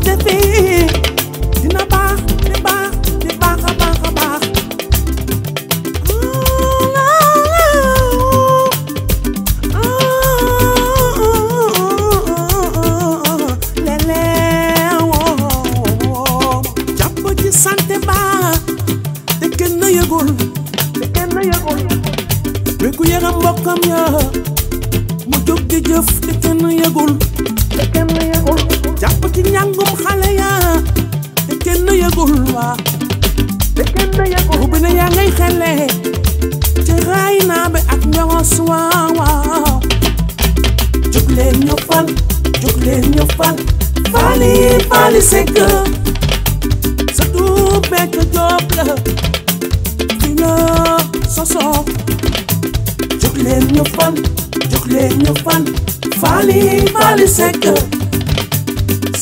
ko defee dina baax di baax di baax a baax a baax jàpp ci santé baax te kenn yëgul mais ku yëgam mbokkam ya mu jóg di jëf te kenn yëgul jàpp ci njàngum xale ya te kenn yëgul waa bu bi ne yaa ngay xele ci raay naa be ak njongos waaw jóg leen ñu fal Faly Seck sa du bekk Jóob la fi nga sosoo jóg leen ñu fal Faly Seck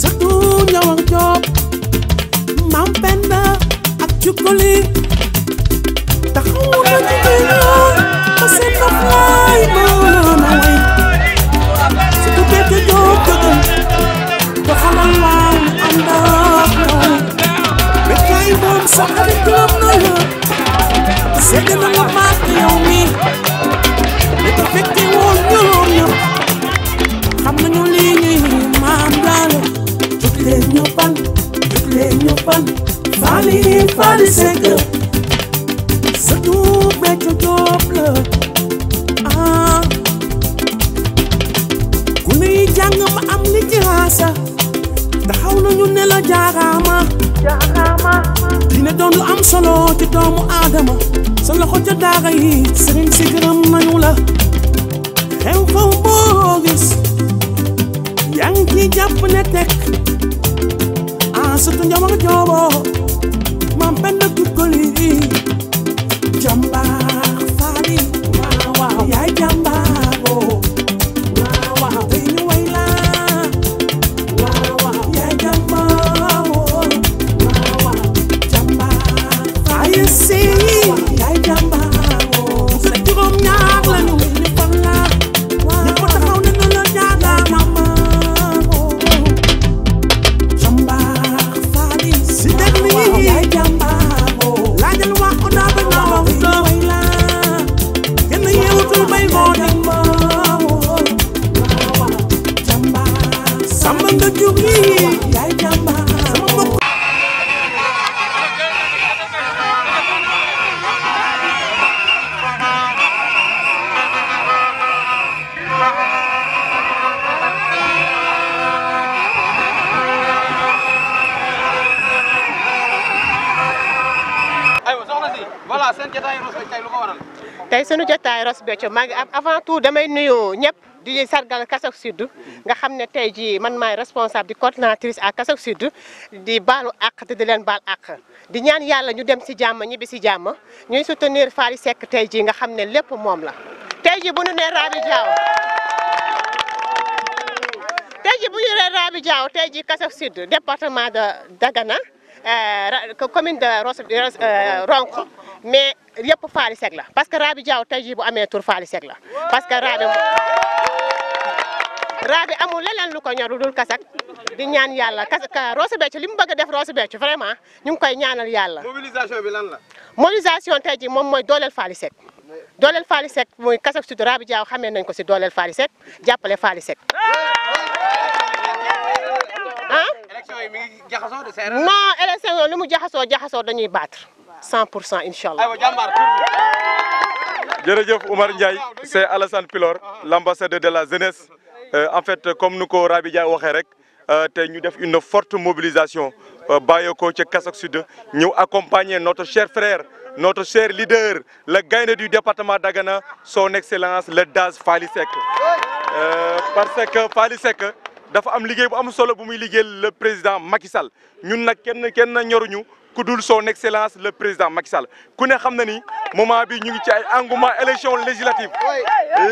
sa du ñëwar Jóob Mam Penda ak Cukkuli taxaw nañu dina ba seen noflaay na way sa du bekk Jóob jógal doxalal waaw ñu ànd ak yow bekkaay moom sa xarit gërëm na la seede na la maak yow mi li ko fekke woon ñoom ñëpp xam nañu lii ñuy maam daale jóg leen ñu fal Faly Seck sa du becc Jóob la ku nuy jàng ma am li ci raasa taxaw nañu ne la jaaraama dina doon lu am solo ci doomu aadama sa loxo ca daara yi sëriñ si gërëm nañu la xew xew boo gis yaa ngi ciy jàpp ne teg surtout njawar joobo Mam Penda Cukkuli jàmbaar Faly waaw yaay jàmbaaroo waaw tey ñu way la waaw yaay jàmbaaroo waaw jàmbaar Faly yaay jàmbaaroo sa juróom ñaar lañu ñu fal la ñëpp taxaw ne la jaaga jàmbaaroo jàmbaar Faly si dëgg li yaay jàmbaaroo laajal waa Oda ba nga wax way la kenn yeewutul bay moo jàmbaaroo jàmbaar samba nga jur yi yaay jàmbaar sama mbokk voilà seen jotaay Ross Béthio tey lu ko waral. tey sunu jotaay Ross Béthio maa ngi avant tout damay nuyu ñëpp di sargal Kasak Sud nga xam ne tey jii man maay responsable di coordinatrice à Kasak Sud di baalu àq te di leen baal àq di ñaan yàlla ñu dem si jàmm ñibbi si jàmm ñuy soutenir Faly Seck tey jii nga xam ne lépp moom la. tey jii bu ñu nee Rabi Diaw Rabi Diaw tey jii Kasak Sud département de Dagana commune de Ronk mais yëpp Faly Seck la parce que Rabi Diaw tey jii bu amee tur Faly Seck la parce que Rabi amul leneen lu ko ñor lu dul Kasak di ñaan yàlla Ross Béthio li mu bëgg a def Ross Béthio vraiment ñu ngi koy ñaanal yàlla. mobilisation bi lan la. mobilisation tey jii moom mooy dooleel Faly Seck dooleel Faly Seck muy Kasak Sud Rabi Diaw xamee nañ ko si dooleel Faly Seck jàppale Faly Seck. élection yi mi ngi jaxasoo de séeréer. non élection yooyu lu mu jaxasoo dañuy battre 100% incha allah. aywa jàmbaar. jërëjëf Oumar Ndiaye c'est Alassane Pilor l'ambassadeur de la jeunesse en fait comme nu ko Rabi Diaw waxee rek te ñu def une forte mobilisation bàyyeekoo ca Kasak Sud ñëw accompagner notre cher frère notre cher leader le gaynde du département Dagana son excellence le DAS Faly Seck parce que Faly Seck dafa am liggéey bu am solo bu muy liggéeyal le président Macky Sall ñun nag kenn ñoruñu ku dul son excellence le président Macky Sall ku ne xam na ni moment bi ñu ngi ci ay engouement élection législative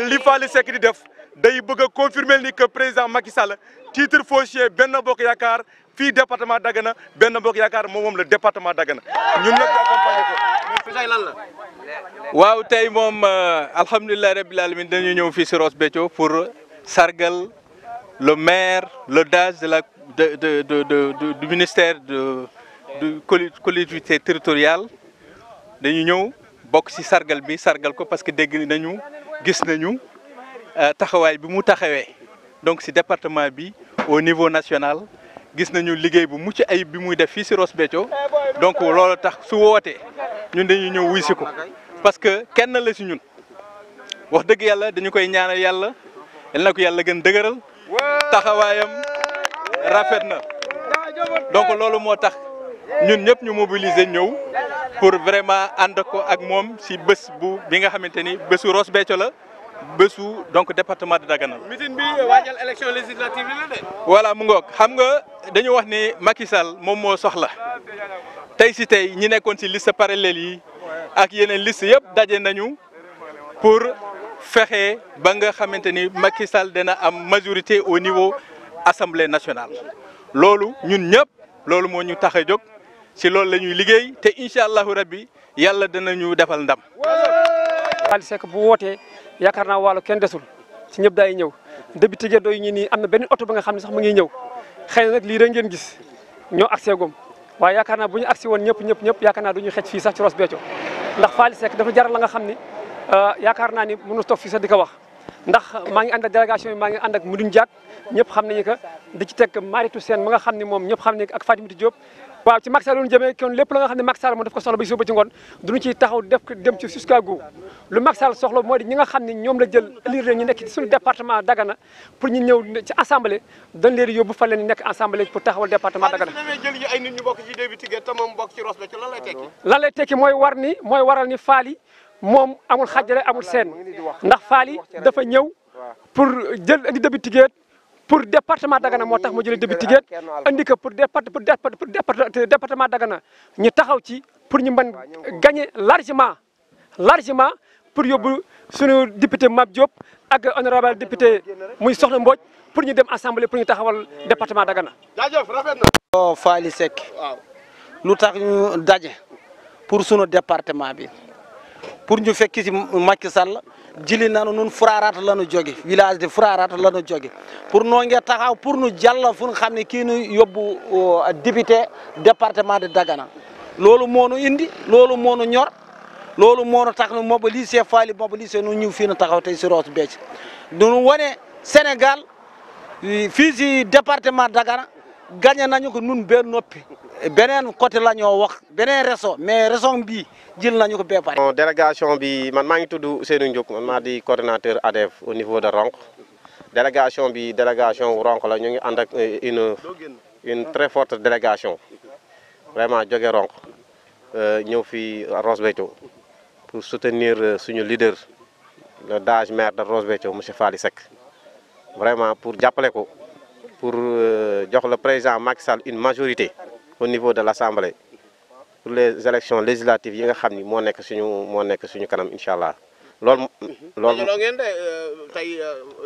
li Faly Seck di def day bëgg a confirmer ni que président Macky Sall titre foncier Benno Bokk Yaakaar fii département Dagana Benno Bokk Yaakaar moom le département Dagana ñun nag di accompagner ko. tey lan la. waaw tey moom alhamdulilah rabbil alamin dañu ñëw fii si Ross Béthio pour sargal le maire le DAGE du ministère de collectivité territoriale dañu ñëw bokk ci sargal bi sargal ko parce que dégg nañu gis nañu taxawaay bi mu taxawee donc ci département bi au niveau national gis nañu liggéey bu mucc ayib bi muy def fii ci Ross Béthio donc loolu tax su wootee ñun dañuy ñëw wuy si ko parce que kenn la ci ñun wax dëgg yàlla dañu koy ñaanal yàlla yal na ko yàlla gën dëgëral taxawaayam rafet na donc loolu moo tax ñun ñëpp ñu mobiliser ñëw pour vraiment ànd ko ak moom ci bés bu bi nga xamante ni bésu Ross Béthio la bésu donc département de Dagana. meeting bi waajal élection législative yi la de. voilà mu ngoog xam nga dañu wax ni Macky Sall moom moo soxla tey ci tey ñi nekkoon ci liste parallèle yi ak yeneen liste yëpp daje nañu pour fexe ba nga xamante ni Macky Sall dana am majorité au niveau assemblée nationale. loolu ñun ñëpp loolu moo ñu tax a jóg ci loolu la ñuy liggéey te incha allahu rabbi yàlla danañu defal ndam. Wally Seck bu wootee yaakaar naa Waalo kenn desul ci ñëpp daay ñëw député gi doy ñu nii am na benn oto ba nga xam ne sax mu ngi ñëw xëy na nag lii rek ngeen gis ñoo accès gom waaye yaakaar naa bu ñu accès woon ñëpp yaakaar naa du ñu xëj fii sax ci Ross Béthio ndax Wally Seck dafa jaral la nga xam ni yaakaar naa ni mënu toog fii sax di ko wax ndax maa ngi ànd ak délégation bi maa ngi ànd ak Moudoune Diack ñëpp xam nañu que di ci teg Maritou Sène ma nga xam ne moom ñëpp xam nañu ak Fatimata Diop waaw ci Macky Sall loolu jëmee kon lépp la nga xam ne Macky Sall moom daf ko soxla ba suba ci ngoon duñu ciy taxaw def dem ci jusqu'à goût lu Macky Sall soxla moo di ñi nga xam ne ñoom la jël élire ñu nekk ci suñu département Dagana pour ñu ñëw ci assemblée dañ leen yóbbu fa leen nekk assemblée pour taxawal département Dagana. jël yi ay nit ñu bokk ci député te moom bokk ci Ross Béthio lan lay tekki. lan lay tekki mooy waral ni Faly moom amul xàjjale amul seen ndax Faly dafa ñëw pour jël indi député pour département Dagana moo tax mu jëlee député andi ko pour département Dagana ñu taxaw ci pour ñu mën gagner largement pour yóbbu suñu député Mab Diop ak honorable député muy Soxna Mbodj pour ñu dem assemblée pour ñu taxawal département Dagana. jaajëf rafet na. Faly Seck lu tax ñu daje pour sunu département bi pour ñu fekk ci Macky Sall jili nanu nun Furaaraat la ñu jóge village de Furaaraat la ñu jóge pour noo ngi taxaw pour nu jàll fu nga xam ne kii nu yóbbu député département de Dagana loolu moo nu indi loolu moo nu ñor loolu moo nu tax nu mobiliser Faly mobiliser nu ñëw fii nu taxaw tey si Ross Béthio nu wane Sénégal fii si département Dagana gagné nañu ko nun benn noppi beneen côté la ñoo wax beneen région mais région bii jël nañu ko bee pare. délégation bi man maa ngi tudd Ousseynou Ndiouk man maa di coordinateur ADEF au niveau de Ronk délégation bi délégation Ronk la ñu ngi ànd ak une très forte délégation vraiment jóge Ronk ñëw fii Ross Béthio pour soutenir suñu leader le DAGE maire de Ross Béthio monsieur Faly Seck vraiment pour jàppale ko pour jox le président Macky Sall une majorité au niveau de l'Assemblée pour les élections législatives yi nga xam ni moo nekk suñu kanam incha allah loolu ngeen de tey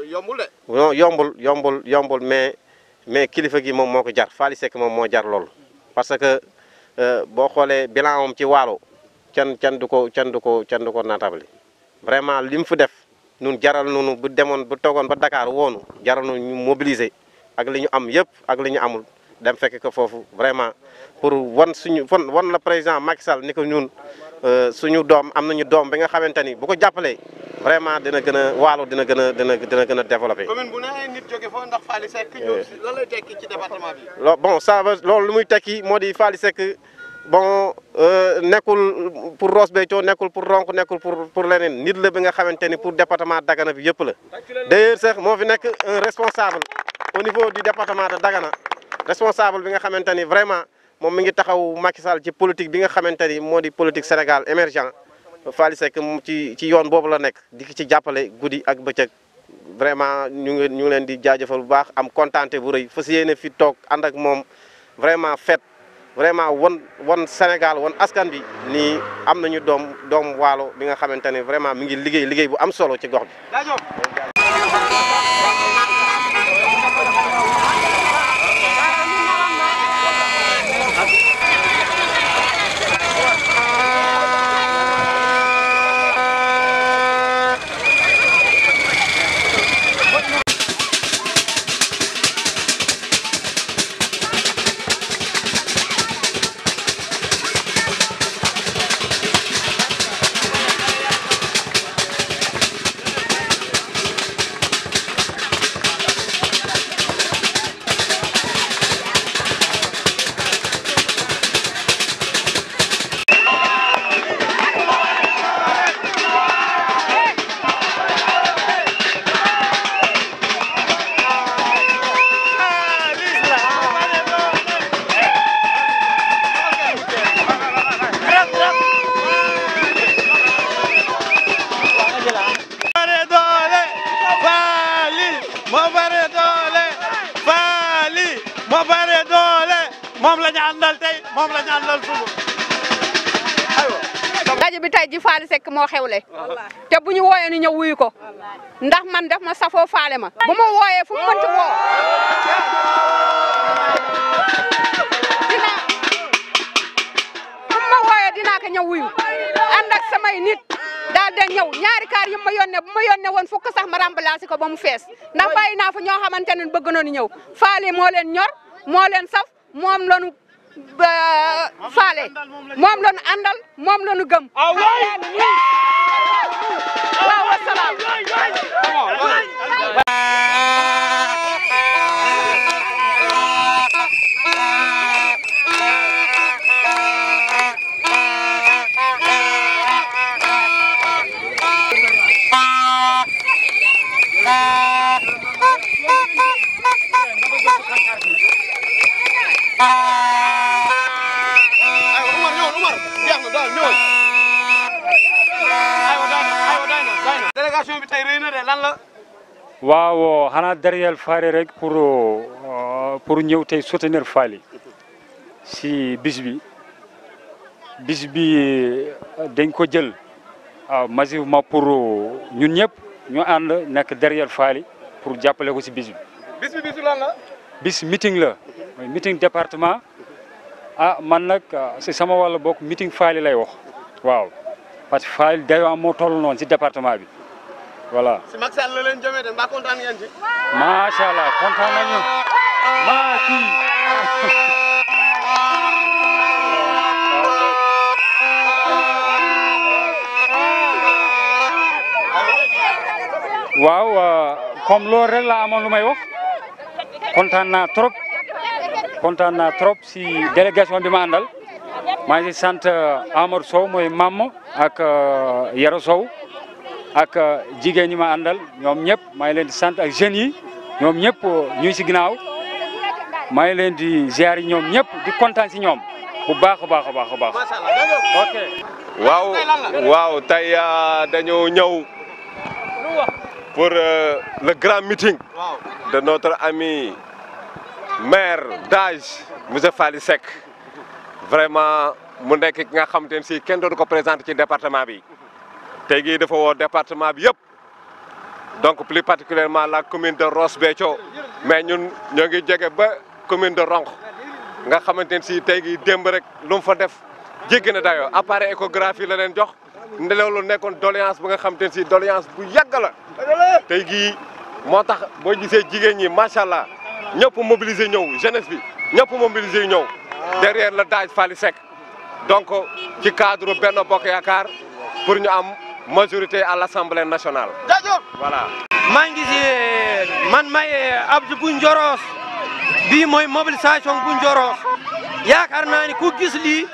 yombul de. non yombul mais kilifa gi moom moo ko jar Faly Seck moom moo jar loolu parce que boo xoolee bilan moom ci Waalo kenn du ko naatable vraiment li mu fi def nun jaral nunu bu demoon bu toogoon ba Dakar woonu jaral nu ñu mobiliser ak li ñu am yëpp ak li ñu amul dem fekk ko foofu vraiment pour wan la président Macky Sall ni ko ñun suñu doom am nañu doom bi nga xamante ni bu ko jàppalee vraiment dina gën a Waalo dina gën a développé. commune bu ne nit jóge fa ndax Faly Seck lan lay tekki ci département bi. bon ça va loolu lu muy tekki moo di Faly Seck bon nekkul pour Ross Béthio nekkul pour Ronk nekkul pour leneen nit la bi nga xamante ni pour département Dagana bi yëpp la d'ailleurs sax moo fi nekk un responsable au niveau du département de Dagana responsable bi nga xamante ni vraiment moom mi ngi taxaw Macky Sall ci politique bi nga xamante ni moo di politique Sénégal émergent Faly Seck ci yoon boobu la nekk di ci jàppale guddi ak bëccëg vraiment ñu ngi leen di jaajëfal bu baax am kontaante bu rëy fas yéene fi toog ànd ak moom vraiment fête vraiment won Sénégal won askan bi nii am nañu doom Waalo bi nga xamante ne vraiment mi ngi liggéey bu am solo ci gox bi. moom la ñu àndal tey moom la ñu àndal suba aywa. daje bi tey ji Faly Seck moo xewle te bu ñu wooyee ni ñëw wuyu ko ndax man def ma safoo faale ma bu ma wooyee fu mu mënti woo dinaa ko ñëw wuyu ànd ak samay nit daal de ñëw ñaari kaar yu ma yónnee bu ma yónnee woon fukk sax ma remplacé ko ba mu fees ndax bàyyi naa fa ñoo xamante ne bëgg nañu ñëw Faly moo leen ñor moo leen saf moom lañu faale moom lañu àndal moom lañu gëm. waaw wasalaam. délégation bi tey rëy na de lan la. waaw xanaa derrière Faly rek pour ñëw tey soutenir Faly si bis bi dañ ko jël massivement pour ñun ñëpp ñu ànd nekk derrière Faly pour jàppale ko si bis bi. bis bi bisu lan la. bis meeting la meeting département man nag si sama wàll bokk meeting Faly lay wax waaw parce que Faly dayoo moo toll noonu si département bi. voilà. si Macky Sall la leen jëmee de mbaa kontaan ngeen ci. macha allah kontaan nañu maa kii. waaw comme loolu rek la amoon lu may wax kontaan naa trop si délégation bi ma àndal maa ngi sant Amadou Sow mooy Mam ak Yero Sow. ak jigéen ñi ma àndal ñoom ñëpp maa ngi leen di sant ak jeunes yi ñoom ñëpp ñuy si ginnaaw maa ngi leen di ziar yi ñoom ñëpp di kontaan si ñoom bu baax a baax. ok. waaw tey dañoo ñëw pour le grand meeting de notre ami maire d'Age monsieur Faly Seck vraiment mu nekk ki nga xamante ne si kenn dootu ko présenté ci département bi. tey jii dafa woo département bi yëpp donc plus particulièrement la commune de Ross Béthio mais ñun ñoo ngi jege ba commune de Ronk nga xamante ne si tey jii démb rek lu mu fa def jéggi na dayoo appareil échographie la leen jox ne loolu nekkoon doléance bu nga xamante ne si doléance bu yàgg la tey jii moo tax boo gisee jigéen ñi macha allah ñëpp mobiliser ñëw jeunesse bi ñëpp mobiliser ñëw derrière le Dage Faly Seck donc ci cadre Benno Bokk Yaakaar pour ñu am majorité à l'Assemblée nationale. voilà. maa ngi si man may Abdou bu Njoroos bii mooy mobilisation bu Njoroos yaakaar naa ni ku gis lii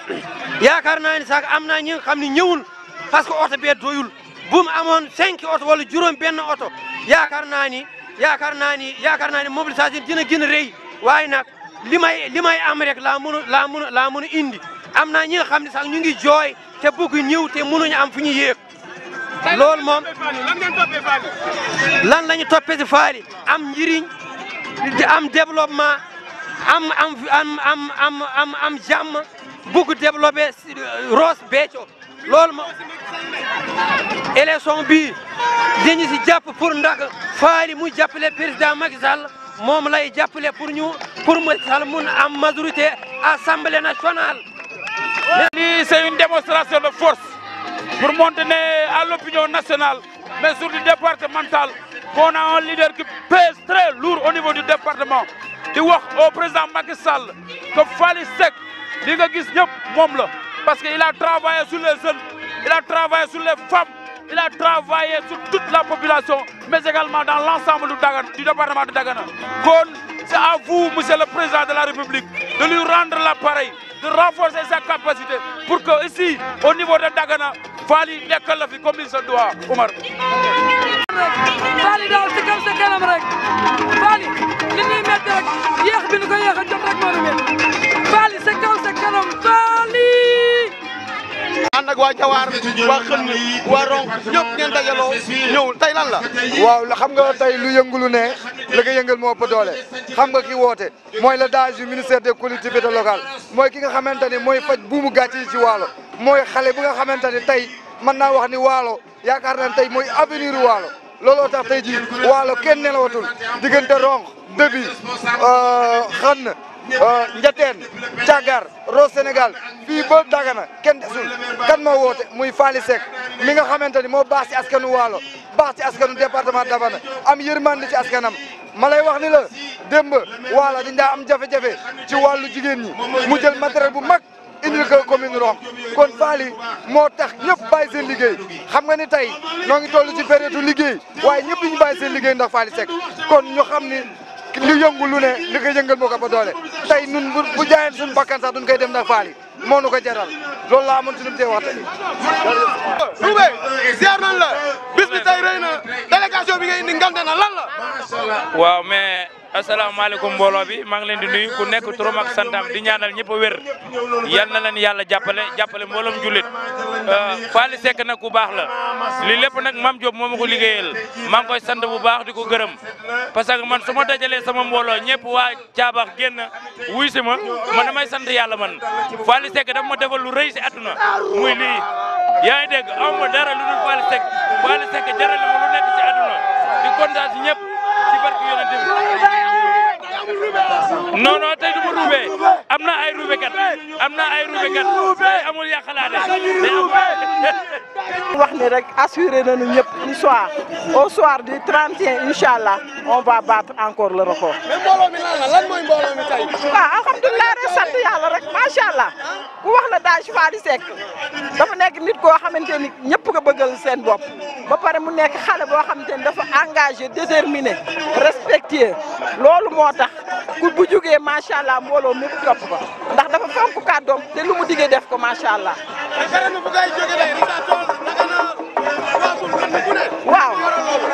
yaakaar naa ni sax am naa ñi nga xam ne ñëwul parce que oto bee doyul bu mu amoon 5 oto wala juróom benn oto yaakaar naa ni mobilisation dina gën a rëy waaye nag li may am rek laa mën a indi am naa ñi nga xam ne sax ñu ngi jooy te bëgg ñëw te mënuñu am fu ñu yéeg. loolu moom lan la ñu toppee si Faly am njëriñ di am développement am jàmm bugg développé Ross Béthio loolu moom élection bi dañu si jàpp pour ndax Faly mu jàppale président Macky Sall moom lay jàppale pour Macky Sall mun am majorité Assemblée nationale. lii c'est une démonstration de force pour montrer à l'opinion nationale mais surtout départementale qu'on a un leader qui pèse très lourd au niveau du département di wax au président Macky Sall que Faly Seck li nga gis ñëpp moom la parce que il a travaillé sur les jeunes il a travaillé sur les femmes il a travaillé sur toute la population mais également dans l'ensemble du département de Dagana kon c'est à vous monsieur le président de la République de lui rendre l'appareil de renforcer sa capacité pour que ici au niveau de Dagana Faly nekkal la fi comme il se doit Oumar. Faly daal si kaw sa kanam rek Faly li ñuy métti rek yéex bi ñu ko yéex a jot rek moo ñu métti Faly sa kaw sa kanam Faly. ànd ak ak waa Jawaar waa Xën waa Ronk ñëpp ngeen dajaloo ñëw tey lan la. waaw xam nga tey lu yëngu lu ne la ko yëngal moo ëpp doole xam nga ki woote mooy le DAGE du ministère des collectivités locales mooy ki nga xamante ni mooy faj buumu gàcce yi ci Waalo mooy xale bi nga xamante ni tey mën naa wax ni Waalo yaakaar naa tey mooy avenir Waalo looloo tax tey jii Waalo kenn nelawatul diggante Ronk Dëbi Xën Njateen Càggar Rose Sénégal fii ba Dagana kenn desul kan moo woote muy Faly Seck mi nga xamante ni moo baax ci askanu Waalo baax ci askanu département Dagana am yërmande ci askanam ma lay wax ni la démb Waalo dañ daa am jafe-jafe ci wàllu jigéen ñi mu jël matériel bu mag indil ko commune Ronk kon Faly moo tax ñëpp bàyyi seen liggéey xam nga ni tey noo ngi toll ci période liggéey waaye ñëpp ñu bàyyi seen liggéey ndax Faly Seck kon ñu xam ni lu yëngu lu ne li ko yëngal moo ko ba doole tey nun bu jaayeen suñu bakkan sax duñ koy dem ndax Faly moo nu ko jaral loolu laa amoon suñu tee wax tey. Roubé ziar nañ la bis bi tey rëy na délégation bi nga indi ngante na lan la. waaw mais asalaamaaleykum mbooloo bi maa ngi leen di nuyu ku nekk turam ak santam di ñaanal ñëpp a wér yal na leen yàlla jàppale mbooloom jullit Faly Seck nag ku baax la lii lépp nag Mame Diop moo ma ko liggéeyal maa ngi koy sant bu baax di ko gërëm parce que man su ma dajalee sama mbooloo ñëpp waa Caabax génn wuy si ma man damay sant yàlla man Faly Seck dafa ma defal lu rëy si àdduna muy lii yaa ngi dégg aw ma dara lu dul Faly Seck jaral ma lu nekk si àdduna di kontaan si ñëpp ci barke yonent bi non non tey du ma ruubee am na ay ruubekat tey amul yàqalaate wax ni rek assuré nañu ñëpp au soir du 31 inchallah on va battre encore le record. mais mbooloo mi lan mooy mbooloo mi tey. waaw alhamdulilah rek sant yàlla rek macha allah ku wax la DAGE Faly Seck dafa nekk nit koo xamante ni ñëpp ko bëggal seen bopp ba pare mu nekk xale boo xamante ni dafa engagé déterminé respecté loolu moo tax ku bu jugee macha allah mbooloo mi topp ko ndax dafa fonk kàddoom te lu mu diggee def ko macha allah. waaw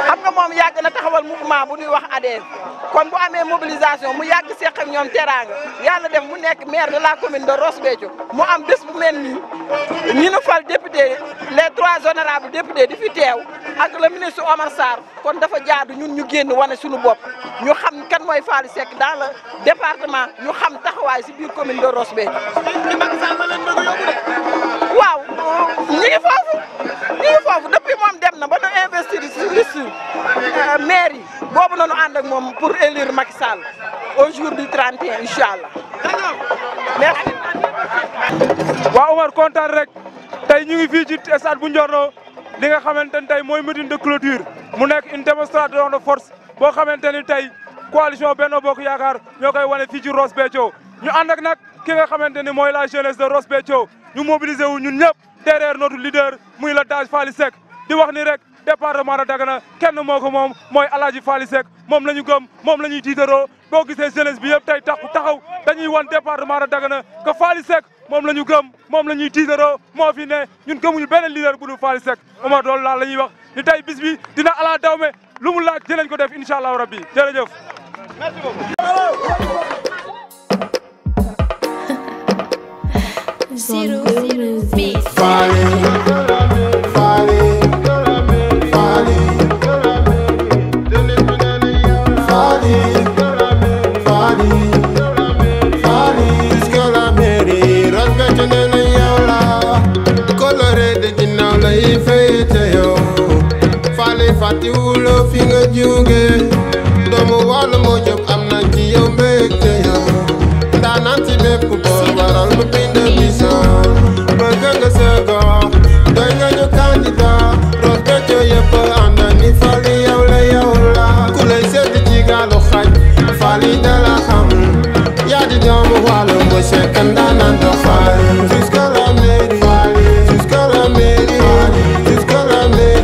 xam nga moom yàgg na taxawal mouvement bu ñuy wax ADEV kon bu amee mobilisation mu yàgg seq ak ñoom teraanga yàlla def mu nekk maire de la commune de Ross Béthio mu am bés bu mel nii ñi nu fal député les 3 honorables députés di fi teew ak le ministre Omar Sarr kon dafa jaadu ñun ñu génn wane suñu bopp ñu xam kan mooy Faly Seck dans le département ñu xam taxawaay si biir commune de Ross Béthio. waaw ñi ngi foofu depuis moom dem na ba nu investir si liste maire yi boobu nañu ànd ak moom pour élire Macky Sall au jour du 31 incha allah merci. waaw Omar kontaan rek tey ñu ngi fii ci stade bu Ndiorno li nga xamante ni tey mooy meeting de clôture mu nekk une démonstration de force boo xamante ni tey coalition Benno Bokk Yaakaar ñoo koy wane fii ci Ross Béthio ñu ànd ak nag ki nga xamante ni mooy la jeunesse de Ross Béthio ñu mobiliser wu ñun ñëpp derrière notre leader muy le DAGE Faly Seck di wax ni rek département de Dagana kenn moo ko moom mooy Alaaji Faly Seck moom la ñu gëm moom la ñuy tiitaroo boo gisee jeunesse bi yëpp tey taxaw dañuy wan département de Dagana que Faly Seck moom la ñu gëm moom la ñuy tiitaroo moo fi ne ñun gëmuñu benn leader bu dul Faly Seck Omar doolu la ñuy wax ni tey bis bi dina ala dawme lu mu laaj dinañ ko def incha allahu rabbi jërëjëf. merci beaucoup. fàttiwuloo fi nga jóge doomu Waalo moo jóg am na ci yow mbégte yow ndaanaan ci bépp boor waral mu bind mission bëgg nga sa gox doy nga ñu candidat Ross Béthio yëpp ànd ni Faly yow la ku lay seet ci gaalu xaj Faly da la xam yaa di doomu Waalo mooy Seck ndaanaan doxal jusqu'à la mairie jusqu'à la mairie jusqu'à la mairie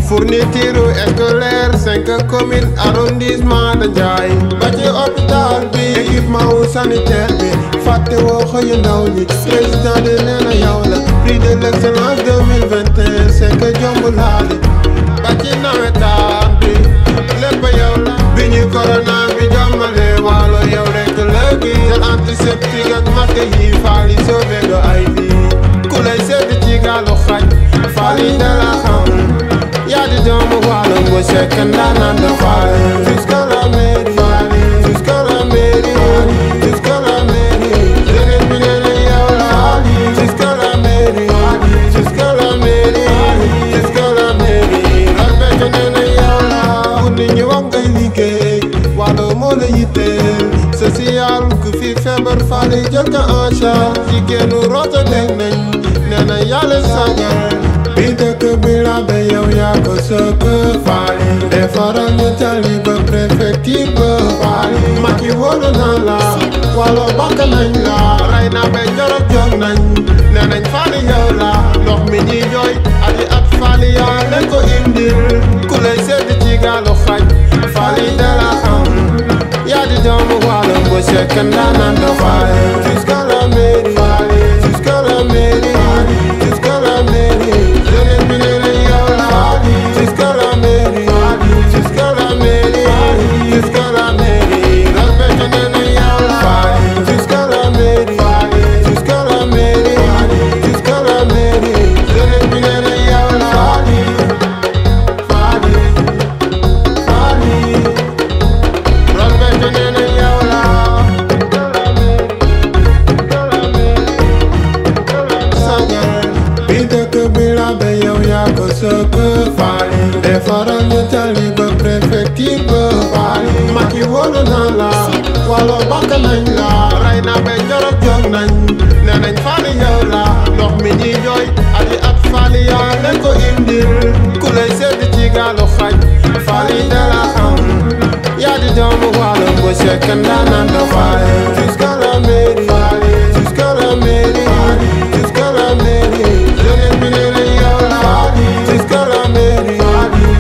fourniture scolaire 5 communes arrondissement de Ndiaye ba ci hôpital bi équipement sanitaire bi fàtte woo xëyu ndaw ñi président de nee na yow la prix de l'excellence 2021 Seck jomb laali ba ci Fally de la xam yaa di doomu Waalo bu sekk ndaanaan de Fally jusqu'à la mairie jusqu'à la mairie jusqu'à la mairie jeunesse bi nee na yow la jusqu'à la mairie jusqu'à la mairie jusqu'à la mairie Ross Béthio nee na yow la pour nit ñi wax ngay liggéey Waalo moo la yitteel social ku fi feebar Fally jël ko en charge jigéenu Rosso dégg nañ nee na yàlla sagal bi dëkk bi la ba yow yaa ko sëkk Fally defaral ñu tali ba préfecture ba Fally Macky wóolu na la Waalo bakk nañ la rey na ba Njorok jóg nañ nee nañ Fally yow la ndox mi ñuy jooy ati at Fally yaa leen ko indil ku lay sedd ci gaalu xaj Fally de la xam yaa di doomu Waalo bu sekk ndaanaan de Fally jusqu'à la mairie jusqu'à la mairie jusqu'à la mairie jeunesse bi nee na yow la jusqu'à la mairie jusqu'à la mairie jusqu'à la mairie Ross Béthio nee na yow la jusqu'à la mairie jusqu'à la mairie jusqu'à la mairie jeunesse bi nee na yow la Fally Ross Béthio nee na yow la sagal bi dëkk bi la ba yow yaa ko sëkk Fally defaral ñu tali ba préfecture ba Fally Macky wóolu na la Waalo bakk nañ la rey na ba Njorok jóg nañ nee nañ Fally yow la ndox mi ñuy jooy ati at Fally yaa leen ko indil ku lay sedd ci gaalu xaj Fally de la xam yaa di doomu Waalo bu sekk ndaanaan de Fally jusqu'à la mairie jusqu'à la mairie jusqu'à la mairie jeunesse bi nee na yow la jusqu'à la mairie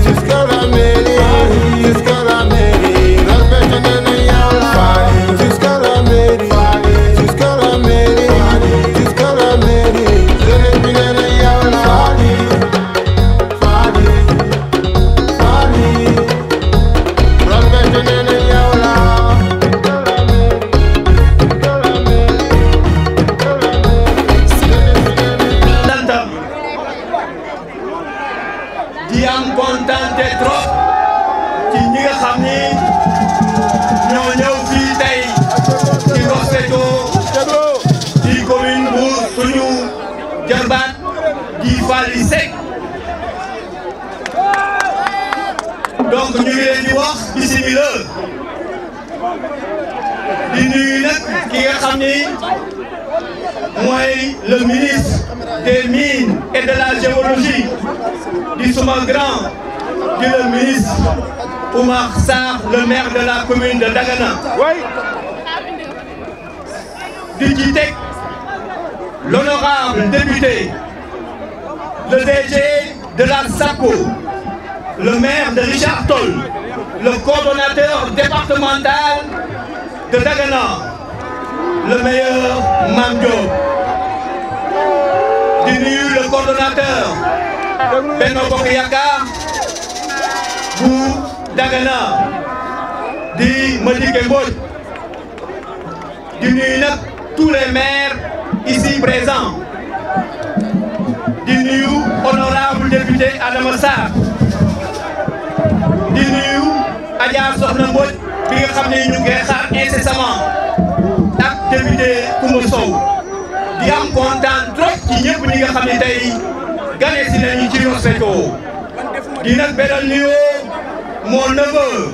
jusqu'à la mairie jusqu'à la mairie Ross Béthio nee na yow la jusqu'à la mairie jusqu'à la mairie jusqu'à la mairie jeunesse bi nee na yow la Ross Béthio nee na yow la di am kontante trop ci ñi nga xam ni ñoo ñëw fii tey ci Ross Béthio di commune bu suñu jarbaat di Fally Seck donc ñu ngi leen di wax bismillah di nuyu nag ki nga xam ni mooy le ministre des mines et de la géologie di suma grand di le ministre Oumar Sarr le maire de la commune de Dagana di ci teg l'honorable député le DG de la SAPO le maire de Richard Toll le coordonnateur départemental de Dagana le meilleur Mame Diop di nuyu le coordonnateur Benno Bokk Yaakaar bu Dagana di Madické Mbodj di nuyu nag tous les maires ici présents di nuyu honorable député Adama Sarr di nuyu Adja Soxna Mbodj bi nga xam ne ñu ngi xaar incessamment ak député Coumba Sow di am kontaan trop ci ñëpp ñi nga xam ne tey gane si nañu ci Ross Béthio di nag beral nuyoo mon neveu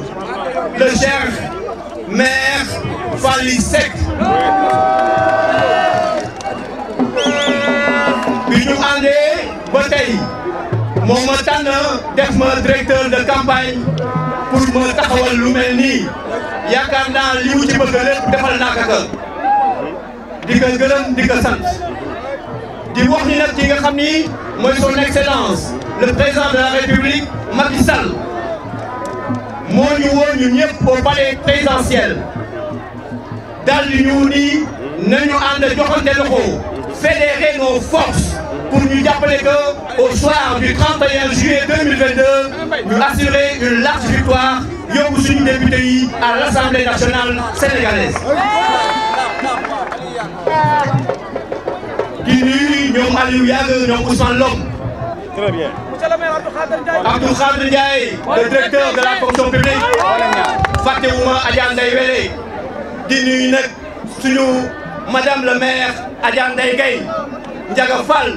le cher maire Fally Seck bi ñu àndee ba tey moom ma tànn def ma directeur de campagne pour ma taxawal lu mel nii yaakaar naa li mu ci bëgg lépp defal naa ko di ko gërëm di ko sant di wax ni nag ki nga xam ni mooy son excellence le président de la république Macky Sall moo ñu woo ñun ñëpp au palais présidentiel daal di ñu ni nañu ànd joxante loxo fédérer nos forces pour ñu jàppale que au soir du 31 juillet 2022 ñu assurer une large victoire yóbbu suñu député yi à l'Assemblée nationale sénégalaise. di nuyu ñoom Aliou Yagg ñoom Ousmane Lom Très bien. Abdou Khadre Ndiaye, le directeur de la fonction publique. Fatewuma Adja Ndeye Wele. Di nuyu nag suñu madame le maire Adja Ndeye Gueye. Ndiaga Fall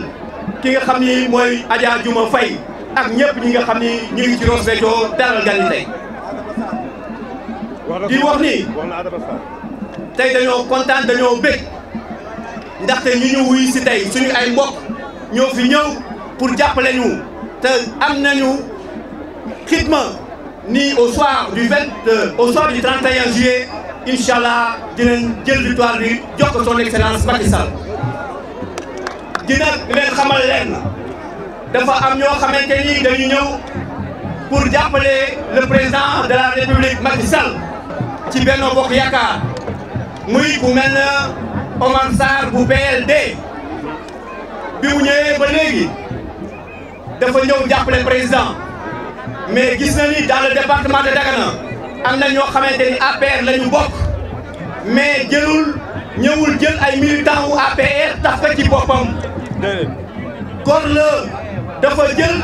ki nga xam ni mooy Adja Diouma Faye ak ñëpp ñi nga xam ni ñu ngi ci Ross Béthio dalal gan yi tey. di wax ni tey dañoo kontaan dañoo bëgg ndaxte ñu wuy si tey suñu ay mbokk ñoo fi ñëw pour jàppale ñu te am nañu xidma ni au soir du 31 juillet inchallah dinañ jël victoire bi jox ko son excellence Macky Sall. dina leen xamal leen dafa am ñoo xamante ni dañu ñëw pour jàppale le président de la République Macky Sall ci Benno Bokk Yaakaar muy ku mel na Omar Sarr bu PLD bi mu ñëwee ba léegi dafa ñëw jàppale président mais gis na ni dans le département de Dagana am na ñoo xamante ni APR la ñu bokk mais ñëwul jël ay militants wu APR tax ko ci boppam. góor la dafa jël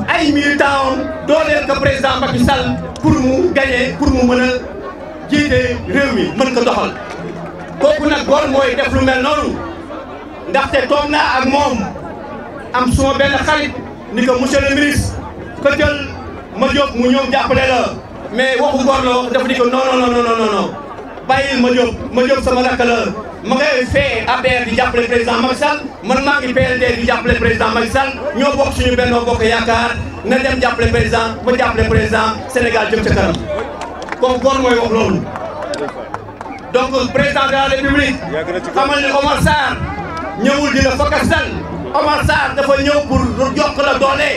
ay militants dooleel ko président Macky Sall pour mu gagner pour mu mën a jiite réew mi mën ko doxal kooku nag góor mooy def lu mel noonu ndaxte toog naa ak moom am suma benn xarit ni ko monsieur le ministre ko jël ma jóg mu ñëw jàppale la mais waxu góor la dafa di ko non bàyyil ma jóg sama rakk la ma ngay fee APR di jàppale président Macky Sall man maa ngi PLD di jàppale président Macky Sall ñoo bokk suñu Benno Bokk Yaakaar na dem jàppale président ba jàppale président Sénégal jëm ca kanam comme góor mooy wax loolu. donc président de la République xamal ni Omar Sarr ñëwul di la fakasal Omar Sarr dafa ñëw pour jox la doole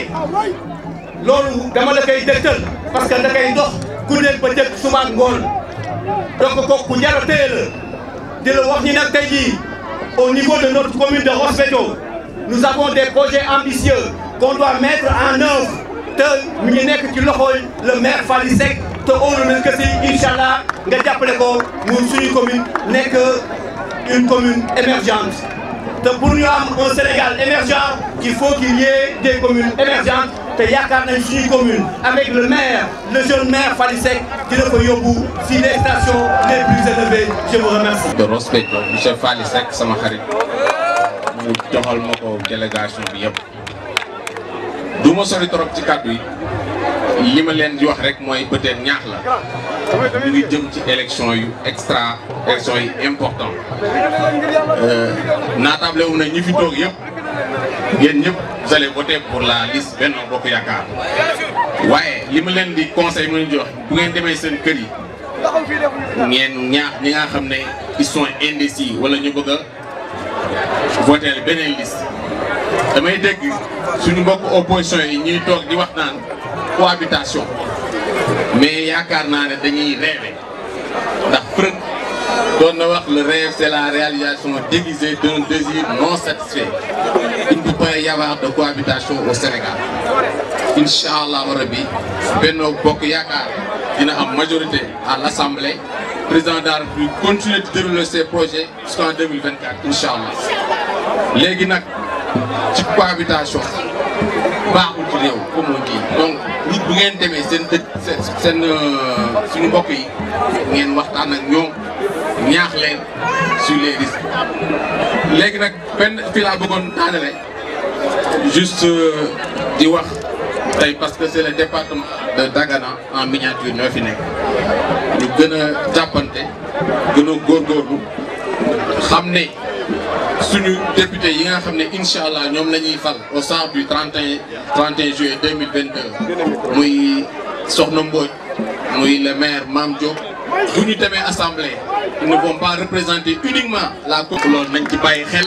loolu dama la koy dëgtal parce que da koy dox guddeeg ba jëkk suba ak ngoon donc kooku ku jar a téye la di la wax ni nag tey jii au niveau de notre commune de Ross Béthio nous avons des projets ambitieux qu'on doit mettre en œuvre te mi ngi nekk ci loxoy le maire Fally Seck te óolu nañ ko si incha allah nga jàppale ko mu suñu commune nekk une commune émergente te pour ñu am un Sénégal émergent il faut qu'il y ait des communes émergentes te yaakaar nañ suñu commune avec le maire le jeune maire Fally Seck dina ko yóbbu si les stations les plus élevées je vous remercie. de Ross Béthio monsieur Fally Seck sama xarit mu joxal ma ko délégation bi yëpp du ma sori trop ci kàddu yi li ma leen di wax rek mooy peut-être ñaax la ñu ngi jëm ci élection yu élection yi important naatable wu na ñi fi toog yëpp yéen ñëpp vous allez voter pour la liste Benno Bokk Yaakaar waaye li ma leen di conseil ma leen di wax bu ngeen demee seen kër yi ngeen ñaax ñi nga xam ne ils sont indécis wala ñu bëgg a voter beneen liste damay dégg suñu mbokk opposition yi ñuy toog di wax naan cohabitation mais yaakaar naa ne dañuy rêver ndax Freud doon na wax le rêve c'est la réalisation déguisée d'un désir non satisfait. Il ne peut pas y avoir de cohabitation au Sénégal. Inch'Allah rabbi Benno Bokk Yaakaar dina am majorité à l'Assemblée. Président de la République continue de dérouler ses projets jusqu'en 2024 Inch'Allah. léegi nag ci cohabitation baaxul ci réew comme on dit donc nit bu ngeen demee seen dëkk seen suñu mbokk yi ngeen waxtaan ak ñoom ñaax leen sur les risques. léegi nag benn fii laa bëggoon daanele juste di wax tey parce que c'est le département de Dagana en miniature ñoo fi nekk ñu gën a jàppante gën a góorgóorlu xam ne suñu député yi nga xam ne incha allah ñoom la ñuy fal au soir du 31 juillet 2022 muy Soxna Mbodj muy le maire Mame Diop bu ñu demee assemblée ils ne vont pas représenter uniquement la commune. loolu nañ ci bàyyi xel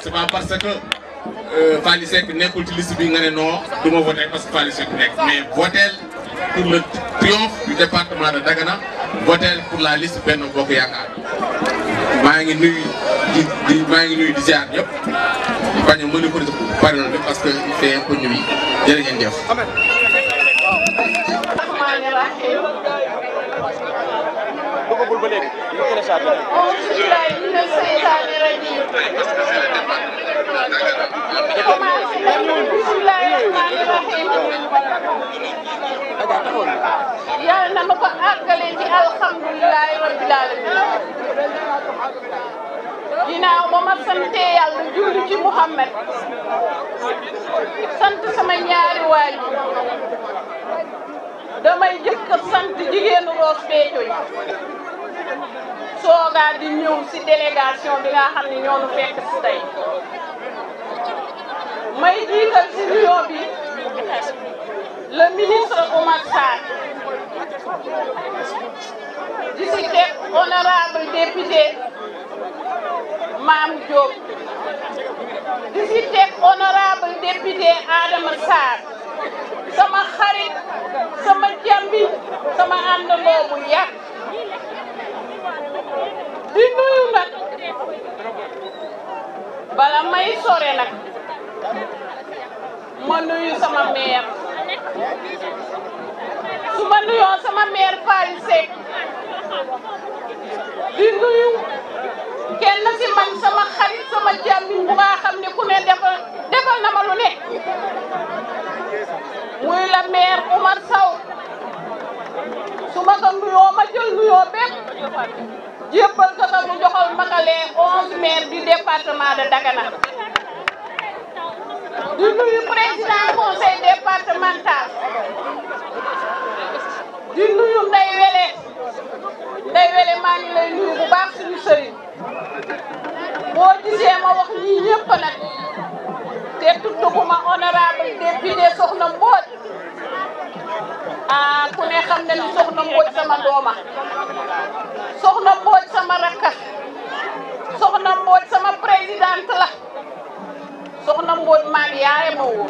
c'est pas parce que Fally Seck nekkul ci liste bi nga ne non du ma voter parce que Fally Seck nekk mais voter pour le triomphe du département de Dagana voter pour la liste Benno Bokk Yaakaar. maa ngi nuyu di ziar ñëpp di bañ a monopoliser parole bi parce que il fait un peu nuit jërë ngeen jëf. Bismillah nanu ko àggale ci alhamdulilahi rabbil alamin ginnaaw ba ma sante yàlla julli ci Muhammad sant sama ñaari waajur damay jëkk sant jigéenu Ross Béthio yi soogaa di ñëw ci délégation bi nga xam ne ñoo nu fekk ci tey may jiital ci nuyoo bi le ministre Oumar Sarr di ci teg honorable député Mame Diop di ci teg honorable député Adama Sarr sama xarit sama jambi sama àndandoo bu yàgg di nuyu nag bala may sore nag ma nuyu sama maire su ma nuyoo sama maire Faly Seck di nuyu kenn ci man sama xarit sama jambi bu nga xam ne ku ne defal na ma lu ne muy la maire Oumar Sow su ma ko nuyoo ma jël nuyoo bépp jébbal ko mu joxal ma ko les 11 maires du département de Dagana di nuyu président conseil départemental di nuyu Ndeye Wele maa ngi lay nuyu bu baax suñu sëriñ boo gisee ma wax ñii ñëpp nag te tudduguma honorable député Soxna Mbodj ku ne xam ne ni Soxna Mbodj sama dooma Soxna Mbodj sama rakka Soxna Mbodj sama présidente la Soxna Mbodj maa ngi yaay ma woo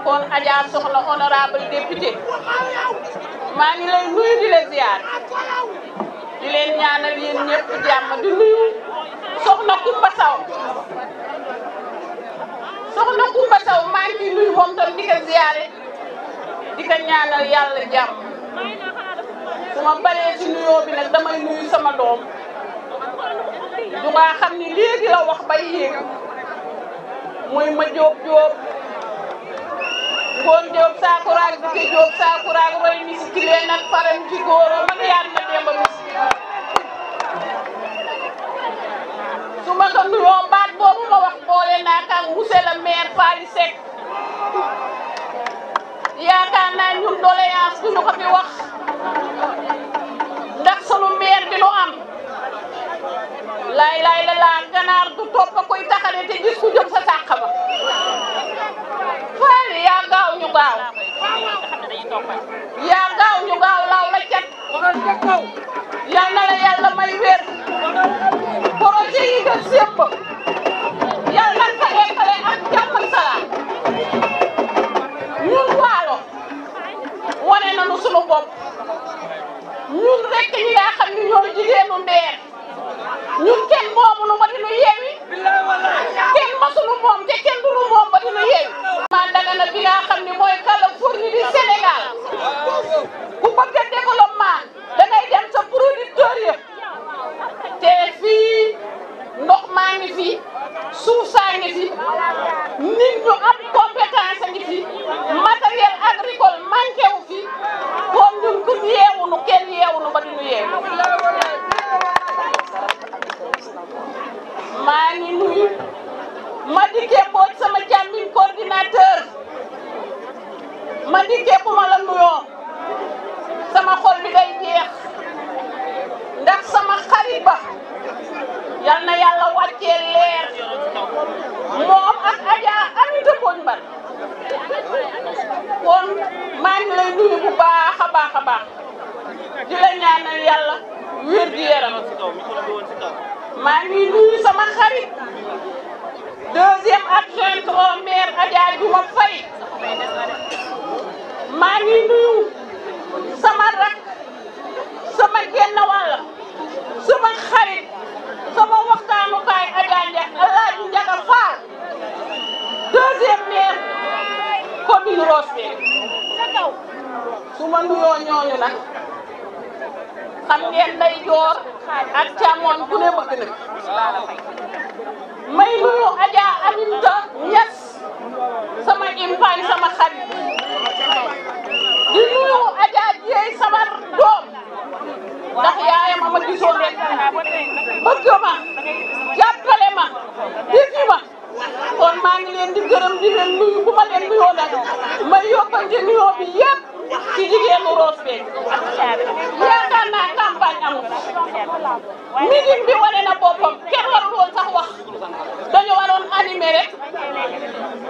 kon Adja Soxna honorable député maa ngi lay nuyu di la ziar di leen ñaanal yéen ñëpp jàmm di nuyu Soxna Kumba Saw Soxna Kumba Saw maa ngi ciy nuyu moom tam di ko ziare di ko ñaanal yàlla jàmm su ma baree ci nuyoo bi nag damay nuyu sama doom du nga xam ni léegi la wax bay yéeg muy ma Jóob Ngoon Jóob saakuraag di ko Jóob saakuraag roy misi ci leen nag faram ci góoro mag yaan ma demba misi su ma ko nuyoo baat boobu ma wax boole naa ak monsieur le maire Faly Seck yaakaar naa ñun doléance du ñu ko fi wax ndax sunu maire bi nu am lay la laa ganaar du topp koy taxale te gis ku jëm sa sàq ba Faly yaa gaaw ñu gaaw laaw la cat yal na la yàlla may wér projet yi nga sémb yal na ko eggale ak jàmm ak salaam ñun Waalo wane nañu sunu bopp ñun rek ñi nga xam ni ñoo jigéenu Ndeer ñun kenn moomu nu ba dinu yeewi kenn masunu moom te kenn du nu moom ba dinu yeewi maa Dagana bi nga xam ni mooy Californie du Sénégal ku bëgg développement da ngay dem sa producteur yëpp te fii ndox maa ngi fi suuf saa ngi fi nit ñu am compétence ngi fi matériel agricole manqué wu fi kon ñun ku yeewunu kenn yeewunu ba dinu yeewi maa ngi nuyu Madické Mbodj sama jàmmiñ coordinateur Madické bu ma la nuyoo sama xol bi day jeex ndax sama xarit ba yal na yàlla wàccee leer moom ak Adja Aminata Mbodj Mbar kon maa ngi lay nuyu bu baax a baax di la ñaanal yàlla wér gi yaram maa ngi nuyu sama xarit deuxième adjointe au maire Adja Diouma Faye maa ngi nuyu sama rak sama genn wàll sama xarit sama waxtaanukaay Adja Alaaji Njaga Faal deuxième maire commune Ross Béthio su ma nuyoo ñooñu nag xam ngeen day joor ak càmmoñ ku ne bëgg nag may nuyu Adja Aminta Ñas sama impaañ sama xarit di nuyu Adja Dieye sama gërëm di leen nuyu bu ma leen nuyoo nag may yóbbante nuyoo bi yëpp ci jigéenu Ross Béthio yaakaar naa campagne amul meeting bi wane na boppam kenn warul woon sax wax dañu waroon animer rek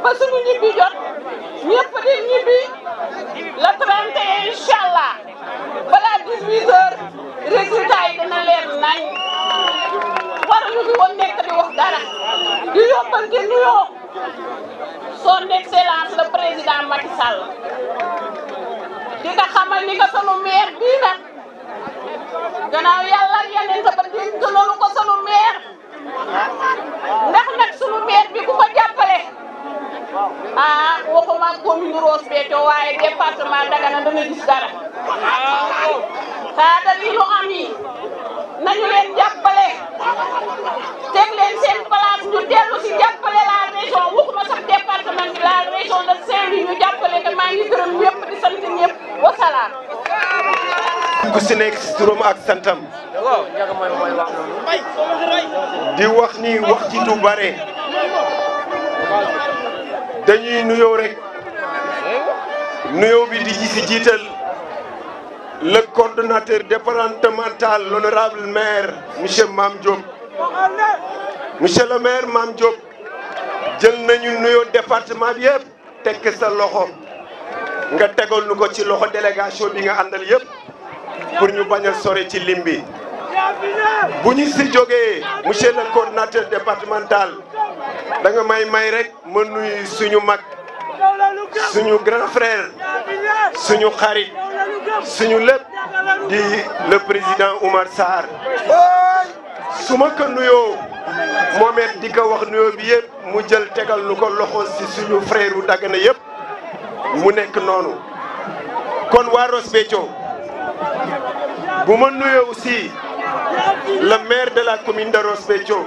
ba suñu ñibbi jot ñëpp di ñibbi le 31 inchallah balaa 18 heures résultat yi dina leer nañ waruñu fi woon nekk di wax dara di yóbbante nuyoo son excellence le président Macky Sall di nga xamal ni nga sunu maire bii nag gannaaw yàlla yeneen sa ba dégg loolu ko sunu maire ndax nag sunu maire bi ku ko jàppale waxuma commune Ross Béthio waaye département Dagana dana gis dara xaaral yi nu am yi nañu leen jàppale teg leen seen place ñu dellu si jàppale la région waxuma sax département bi la région de Saint-Louis ñu jàppale te maa ngi gërëm ñëpp di sant ñëpp wasalaam. ku si nekk si turam ak santam di wax ni wax ci du bare dañuy nuyoo rek nuyoo bi di si jiital le coordonnateur départemental l'honorable maire monsieur Mame Diop monsieur le maire Mame Diop jël nañu nuyoo département bi yëpp tekk sa loxo nga tegal nu ko ci loxo délégation bi nga àndal yëpp pour ñu bañ a sore ci lim bi bu ñu si jógee monsieur le coordonnateur départemental da nga may rek ma nuyu suñu mag suñu grand frère suñu xarit suñu lépp di le président Oumar Sarr su ma ko nuyoo moomet di ko wax nuyoo bi yëpp mu jël tegal nu ko loxo si suñu frère u Dagana yëpp mu nekk noonu kon waa Ross Béthio bu ma nuyoo aussi le maire de la commune de Ross Béthio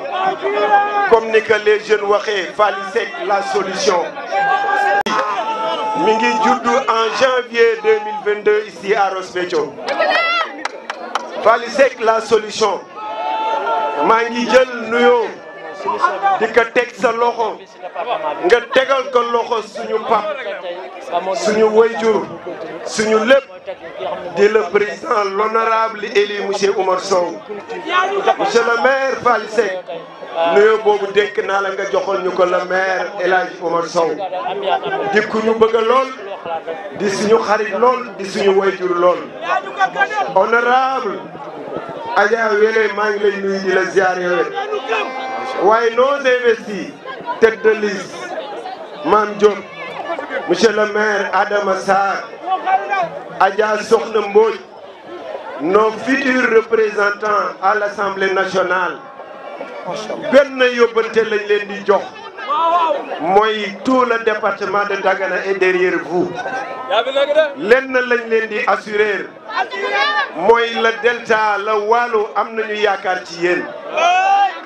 comme ni que les jeunes waxee Fally Seck la solution mi ngi juddu en janvier 2022 ici à Ross Béthio Fally Seck la solution maa ngi jël nuyoo di ko teg sa loxo nga tegal ko loxo suñu pap suñu wayjur suñu lépp di le président l'honorable élu monsieur Oumar Sow monsieur le maire Fally Seck nuyoo boobu dénk naa la nga joxal ñu ko le maire El Hadji Oumar Sow di ku ñu bëgg lool di suñu xarit lool di suñu wayjur lool honorable Adja Wele maa ngi lay nuyu di la ziare waaye nos investis tête de liste Mame Diop monsieur le maire Adama Sarr Adja Sokhna Mbodj nos futurs représentants à l'Assemblée nationale benn yóbbante lañ leen di jox mooy tout le département de Dagana est derrière vous lenn lañ leen di assurer mooy la Delta la Waalo am nañu yaakaar ci yéen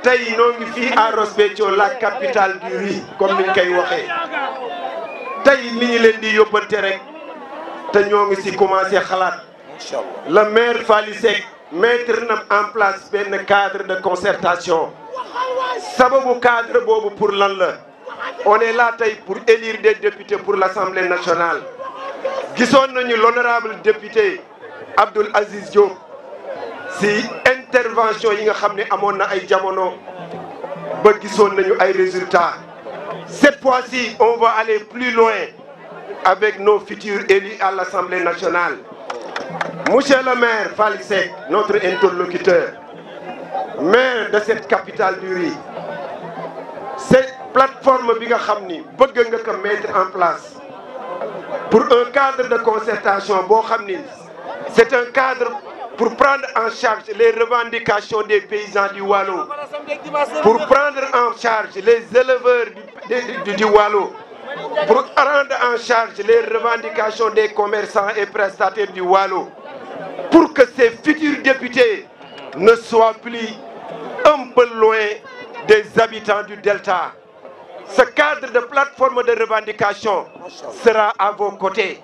tey noo ngi fii à Ross Béthio la capitale du riz comme niñ koy waxee tey ni ñu leen di yóbbante rek te ñoo ngi si commencé xalaat le maire Fally Seck mettre na en place benn cadre de concertation sababu cadre boobu pour lan la on est là tey pour élire des députés pour l'Assemblée nationale gisoon nañu l'honorable député Abdoul Aziz Diop si intervention yi nga xam ne amoon na ay jamono ba gisoon nañu ay résultats cette fois-ci on va aller plus loin avec nos futurs élus à l'Assemblée nationale monsieur le maire Fally Seck notre interlocuteur maire de cette capitale du riz cette plateforme bi nga xam ni bëgg nga ko mettre en place pour un cadre de concertation boo xam ni c'est un cadre pour prendre en charge les revendications des paysans du Waalo pour prendre en charge les éleveurs du Waalo pour prendre en charge les revendications des commerçants et prestataires du Waalo pour que ces futurs députés ne soient plus un peu loin des habitants du Delta. Ce cadre de plateforme de revendication sera à vos côtés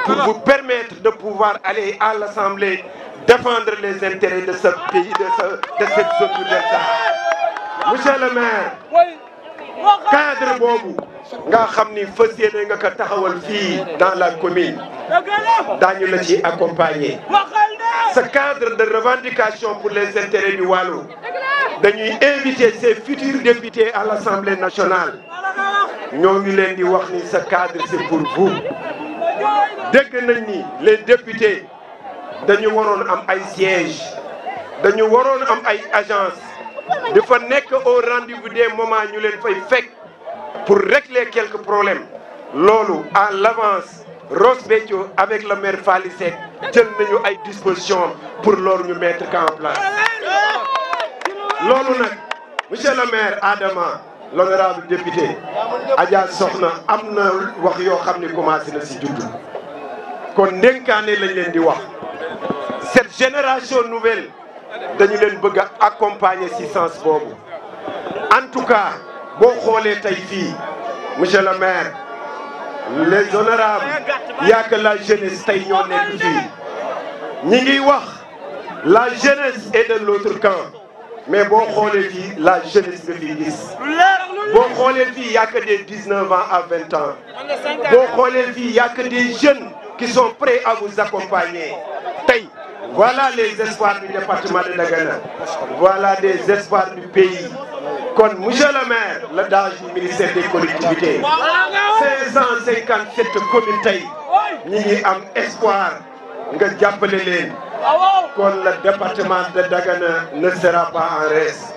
pour vous permettre de pouvoir aller à l'Assemblée défendre les intérêts de ce pays, de cette zone du Delta. Monsieur le maire, cadre boobu nga xam ni fas yéene nga ko taxawal fii dans la commune daañu la ci accompagner ce cadre de revendication pour les intérêts du Waalo dañuy inviter ces futurs députés à l'Assemblée nationale ñoo ngi leen di wax ni ce cadre c'est pour vous dégg nañ ni les députés dañu waroon am ay sièges dañu waroon am ay agences dafa nekk au rendez-vous des moments ñu leen fay fekk pour régler quelques problèmes loolu à l'avance Ross Béthio avec le maire Fally Seck jël nañu ay dispositions pour loolu ñu mettre en place loolu nag monsieur le maire Adama l'honorable député Adja Soxna am na wax yoo xam ne commencé na si juddu kon ndénkaane lañ leen di wax cette génération nouvelle dañu leen bëgg a accompagner ci sens boobu en tout cas boo xoolee tey fii monsieur le maire les honorables yaa que la jeunesse tey ñoo nekk fii ñi ngi wax la jeunesse est de l'autre camp mais boo xoolee fii la jeunesse nga fi gis boo xoolee fii yaa que des 19 ans à 20 ans boo xoolee fii yaa que des jeunes qui sont prêts à vous accompagner tey voilà les espoirs du département de Dagana voilà des espoirs du pays kon monsieur le maire le DAGE du ministère des collectivités 557 communes tey ñi ngi am espoir nga jàppale leen kon le département de Dagana ne sera pas en reste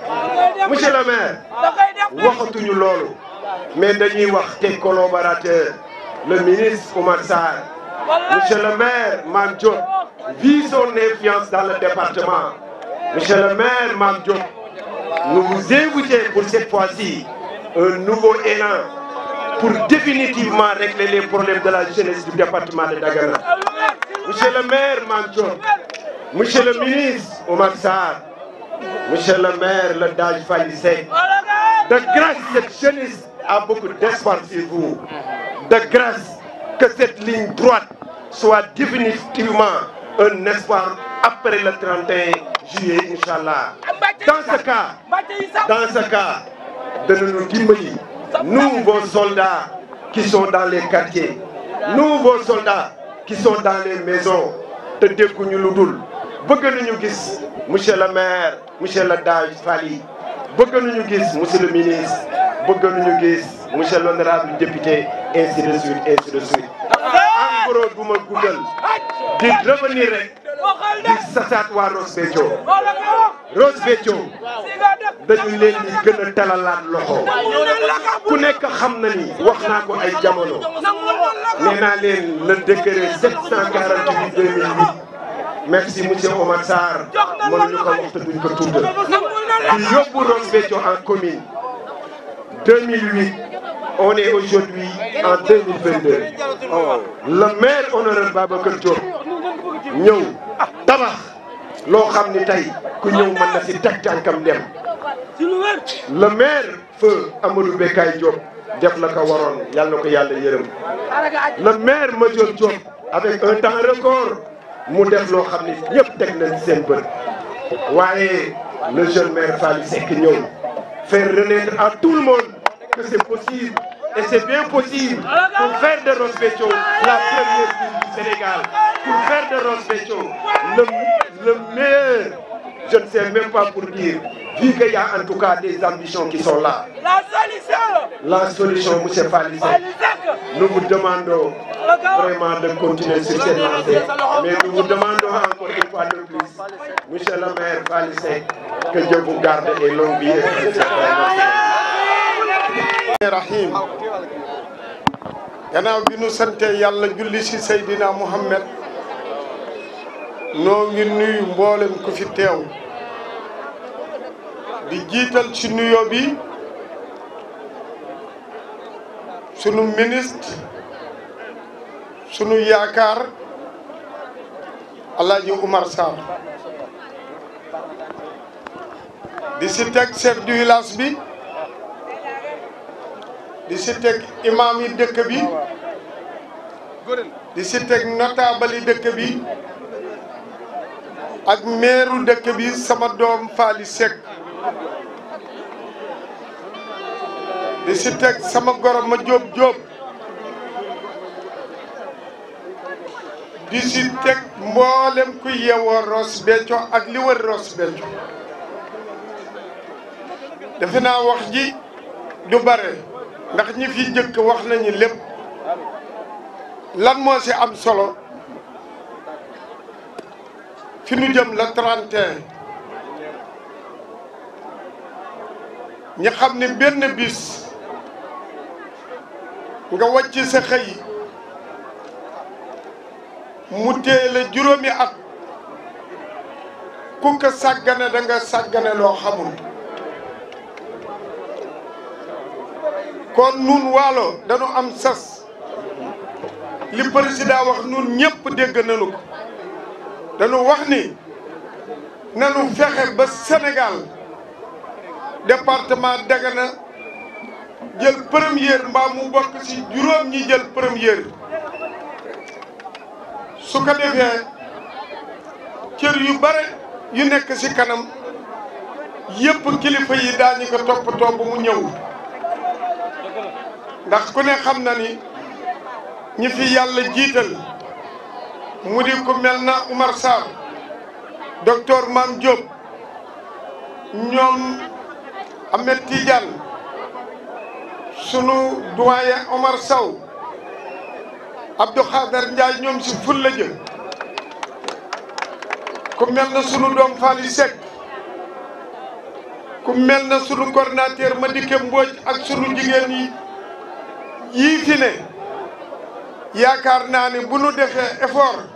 monsieur le maire waxatuñu loolu mais dañuy wax tes collaborateurs le ministre Oumar Sarr monsieur le maire Mame Diop vu son influence dans le département monsieur le maire Mame Diop nous vous invitons pour cette fois-ci un nouveau élan pour définitivement régler les problèmes de la jeunesse du département de Dagana monsieur le maire Mame Diop monsieur le ministre Oumar Sarr monsieur le maire le DAGE Fally Seck de grâce cette jeunesse a beaucoup d'espoir sur vous de grâce que cette ligne droite soit définitivement un espoir après le 31 juillet inchallah dans ce cas danañu dimbali nous vos soldats qui sont dans les quartiers nous vos soldats qui sont dans les maisons te dégguñu lu dul bëgg nañu gis monsieur le maire monsieur le DAGE Fally bëgg nañu gis monsieur le ministre bëgg nañu gis monsieur l'honorable député ainsi de suite en gros bu ma guddal di revenir rek di sasaat waa Ross Béthio dañu leen di gën a talalaat loxo ku nekk xam na ni wax naa ko ay jamono nee naa leen le décret 748 2008 merci monsieur Oumar Sarr mënuñu ko wax te duñ ko tudd di yóbbu Ross Béthio en commune 2008 on est aujourd'hui en 2022 le maire honorable Babacar Diop ñëw tabax loo xam ni tey ku ñëw mën na si teg tànkam dem le maire feu Amadou Bekay Diop def la ko waroon yàlla na ko yàlla yërëm le maire Madior Diop avec un temps record mu def loo xam ni ñëpp teg nañ seen bët waaye le jeune maire Fally Seck ñëw faire renaître à tout le monde que c'est possible et c'est bien possible pour faire de Ross Béthio la première ville du Sénégal pour faire de Ross Béthio le meilleur je ne sais même pas pour dire vu qu'il y a en tout cas des ambitions qui sont là la solution monsieur Fally Seck nous vous demandons vraiment de continuer sur cette lancée mais nous vous demandons encore une fois de plus monsieur le maire Fally Seck que Dieu vous garde et longue vie rahim gannaaw bi nu sante yàlla julli ci Seydina Muhammad noo ngi nuyu mboolem ku fi teew di jiital ci nuyoo bi sunu ministre sunu yaakaar Alaaji Oumar Sarr di si teg chef du village bi di si teg imam yi dëkk bi di si teg notable yi dëkk bi ak meeru dëkk bi sama doom Fally Seck di si teg sama goro ma Jóob di si teg mboolem ku yeewoo Ross Béthio ak li wër Ross Béthio defe naa wax ji du bare ndax ñi fi jëkk wax nañu lépp lan moo si am solo fi nu jëm la 31 ñi xam ne benn bis nga wàcc sa xëy mu téele juróomi at ku ko sàggane da nga sàggane loo xamul kon nun Waalo dañu am sas li président wax nun ñëpp dégg nañu ko dañu wax ni nanu fexe ba Sénégal département Dagana jël première mbaa mu bokk ci juróom ñi jël première su ko defee cër yu bare yu nekk ci kanam yëpp kilifa yi daañu ko toppatoo ba mu ñëw ndax ku ne xam na ni ñi fi yàlla jiital mu di ku mel na Oumar Sarr docteur Mame Diop ñoom Ahmed Tidiane sunu doyen Omar Sow Abdou Khader Ndiaye ñoom si ful la jël ku mel na sunu doom Fally Seck ku mel na sunu coordinateur Madické Mbodj ak sunu jigéen yii fi ne yaakaar naa ne bu nu defee effort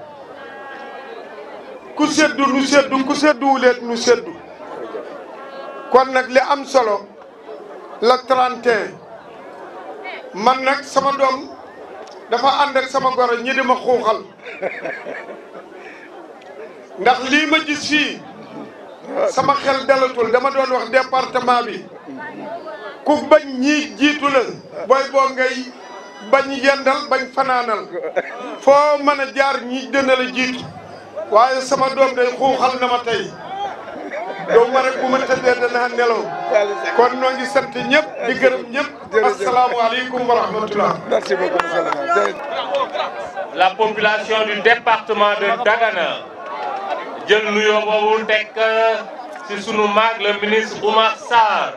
ku seddu nu seddu ku sedduwuleet nu seddu kon nag li am solo la 31 man nag sama doom dafa ànd ak sama goro ñi di ma xuuxal ndax lii ma gis fii sama xel dalatul dama doon wax département bi ku bañ ñii jiitu la booy boo ngay bañ yendal bañ fanaanal foo mën a jaar ñi dina la jiitu waaye sama doom day xuuxal na ma tey doo ma rek bu ma tëddee danaa nelaw kon noo ngi sant ñëpp di gërëm ñëpp asalaamualeykum wa rahmatullah. Merci beaucoup. La population du département de Dagana jël nuyoo boobu teg ci sunu mag le ministre Oumar Sarr.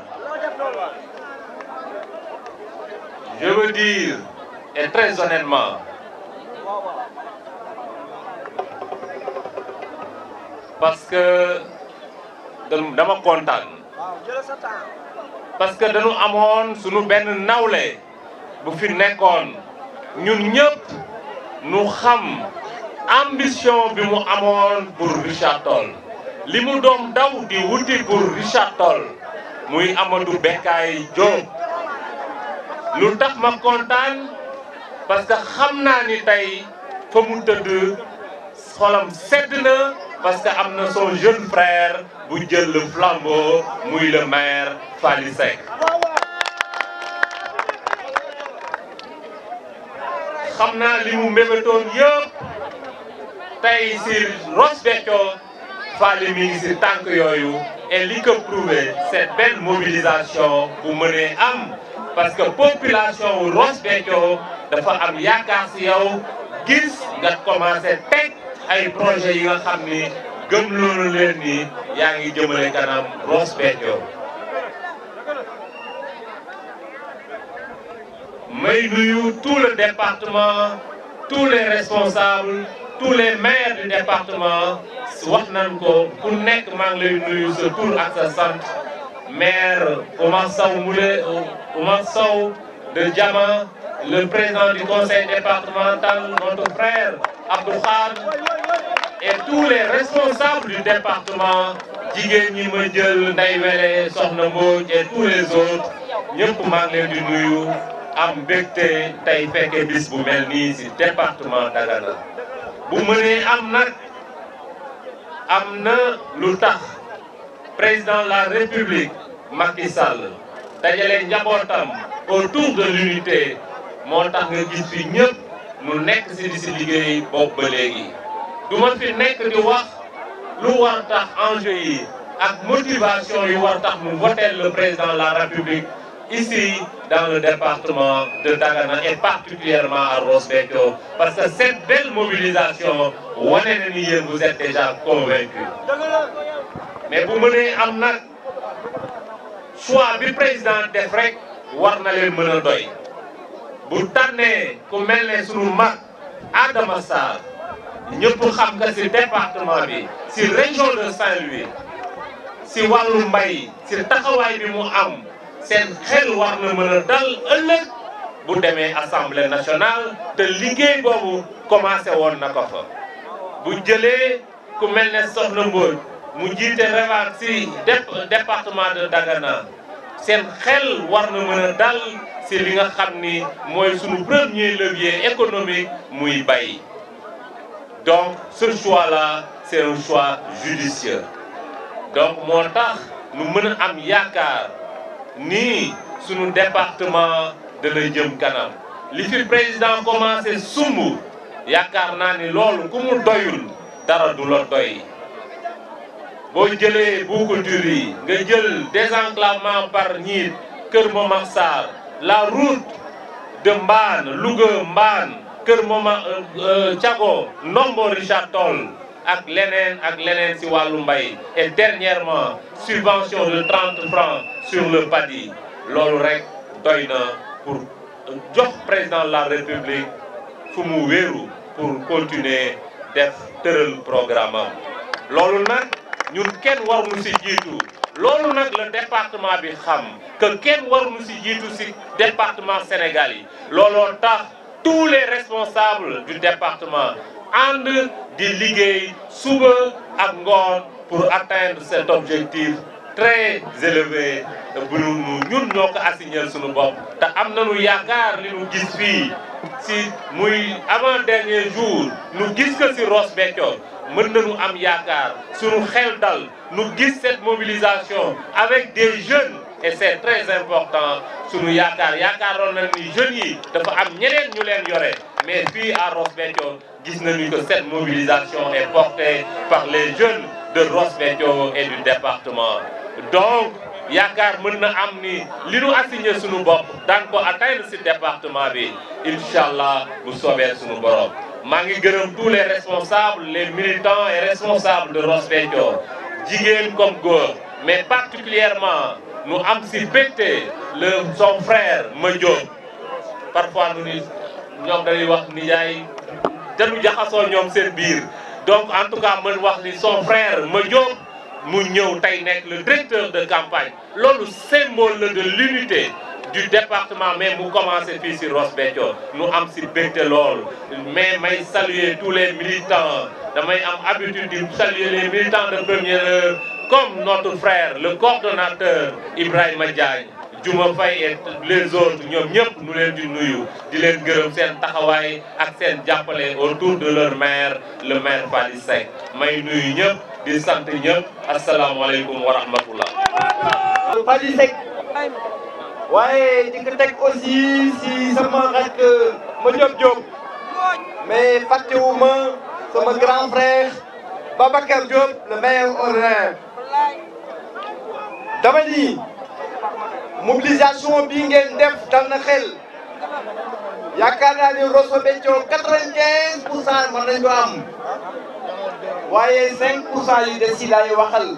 Je veux dire et très honnêtement parce que dama kontaan parce que dañu amoon sunu benn nawle bu fi nekkoon ñun ñëpp nu xam ambition bi mu amoon pour Richard Toll li mu doom daw di wuti pour Richard Toll muy Amadou Bekkaay Diop lu tax ma kontaan parce que xam naa ni tey fa mu tëdd xolam sedd na parce que am na son jeune frère bu jël le flambeau muy le maire Fally Seck xam naa li mu mébétoon yëpp tey si Ross Béthio Fally mi ngi si tànk yooyu et li ko prouvé cette belle mobilisation bu mënee am parce que population wu Ross Béthio dafa am yaakaar si yow gis nga commencé teg ay projet yi nga xam ni gëm loolu leen ni yaa ngi jëmale kanam Ross Béthio may nuyu tout le département tous les responsables tous les maires du département wax nañ ko ku nekk maa ngi lay nuyu sa tur ak sa sant maire Oumar Sow de Diama le président du conseil départemental notre frère Abdou Khader et tous les responsables du département jigéen ñi ma jël Ndeye Wele Soxna Mbodj et tous les autres ñëpp maa ngi leen di nuyu am mbégte tey fekke bis bu mel nii ci département Dagana bu mënee am nag am na lu tax président de la République Macky Sall dajale njabootam autour de l'unité moo tax nga gis fi ñëpp nu nekk ci di ci liggéey boobu ba léegi du ma fi nekk di wax lu war tax enjeu yi ak motivation yu war tax mu voter le président de la République ici dans le département de Dagana et particulièrement à Ross Béthio parce que cette belle mobilisation wane na ni yéen vous êtes déjà convaincus mais bu mënee am nag choix bi président def rek war na leen mën a doy bu tànnee ku mel ne sunu mag Adama Sarr ñëpp xam que ci département bi ci région de Saint-Louis ci wàllu mbay ci taxawaay bi mu am seen xel war na mën a dal ëllëg bu demee assemblée nationale te liggéey boobu commencé woon na ko fa bu jëlee ku mel ne Soxna Mbodj mu jiite Révac ci département de Dagana seen xel war na mën a dal ci li nga xam ni mooy sunu premier levier économique muy bay donc ce choix-là c'est un choix judicieux donc moo tax nu mën a am yaakaar ni sunu département dana jëm kanam li fi président commencé sumb yaakaar naa ni loolu ku mu doyul dara du la doy boo jëlee Boucouturi yi nga jël désenclavement par Niit Kër Momar Sarr la route de Mbane Louga Mbane Kër Momar Thiago Ndombo Richard Toll ak leneen ci wàllu mbay et dernièrement subvention de 30 francs sur le paddy loolu rek doy na pour jox président de la République fu mu wéeru pour continuer def tëral programme am loolu nag ñun kenn waruñu ci jiitu loolu nag le département bi xam que kenn waruñu ci jiitu ci département Sénégal yi looloo tax tous les responsables du département ànd di liggéey suba ak ngoon pour atteindre cet objectif très élevé bu ñun ñoo ko assigné suñu bopp te am nañu yaakaar li ñu gis fii ci muy avant dernier jour ñu gis que ci Ross Béthio mën nañu am yaakaar suñu xel dal ñu gis cette mobilisation avec des jeunes et c'est très important suñu yaakaaroon nañ ni jeunes yi dafa am ñeneen ñu leen yore mais fii à Ross Béthio gis nañu que cette mobilisation est portée par les jeunes de Ross Béthio et du département donc yaakaar mën na am ni li ñu assigné suñu bopp daan ko atteindre ci département bi inch'Allah bu soobee suñu borom maa ngi gërëm tous les responsables les militants et responsables de Ross Béthio jigéen comme góor mais particulièrement nu am ci bégte son frère Madiop parfois nu ni ñoom dañuy wax ni yaay dañu jaxasoo ñoom seen biir donc en tout cas mën wax ni son frère Madiop mu ñëw tey nekk le directeur de campagne loolu symbole la de l'unité du département mais mu commencé fii ci Ross Béthio nu am ci bégte lool mais may saluer tous les militants damay am habitude de saluer les militants de première heure comme notre frère le coordonnateur Ibrahima Diagne Diouma Faye et les autres ñoom ñëpp nu leen di nuyu di leen gërëm seen taxawaay ak seen jàppale autour de leur maire le maire Fally Seck may nuyu ñëpp di sant ñëpp asalaamaaleykum wa rahmatullah. Fally Seck waaye di ko teg aussi si sama rakk Madiop Diop mais fàttewuma sama grand frère Babacar Diop le maire honoraire dama ni mobilisation bi ngeen def dal na xel yaakaar naa ni Ross Béthio 95% mën nañu ko am waaye 5% yu des yi laay waxal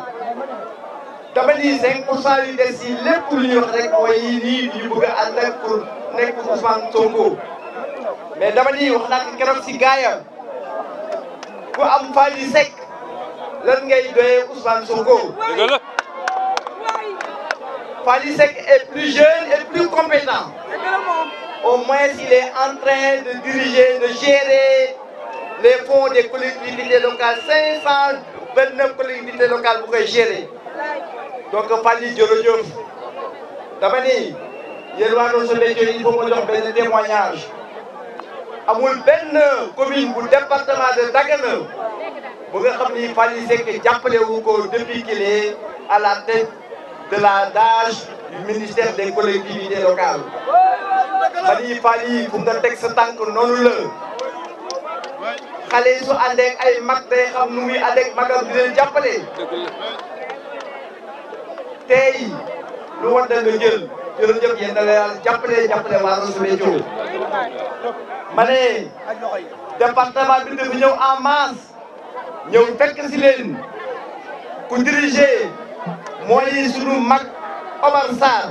dama ni 5% yu des yi lépp lu ñuy wax rek mooy nii ñu bëgg a ànd ak pour nekk Ousmane Sonko mais dama ni wax naa ko keroog si gaaya ku am Fally Seck lan ngay doyee Ousmane Sonko. Fally Seck est plus jeune et plus compétent. Au moins, il est en train de diriger, de gérer les fonds des collectivités locales. 529 collectivités locales pour gérer. Donc, Fally jërëjëf. dama ni yéen waa Ross Béthio il faut ma jox benn témoignage. amul benn commune bu département de Dagana bu nga xam ni Fally Seck jàppale wu ko depuis qu'il est à la tête de la DAGE du ministère des collectivités locales. ma ni Fally fu nga teg sa tànk noonu la xale yi su àndee ak ay mag day xam nu muy àndee ak magam di leen jàppale. tey lu war da nga jël jërëjëf yéen da leen jàppale waa Ross Béthio ma ne département bi dafa ñëw en masse ñëw fekk si leen ku diriger mooy sunu mag Omar Sarr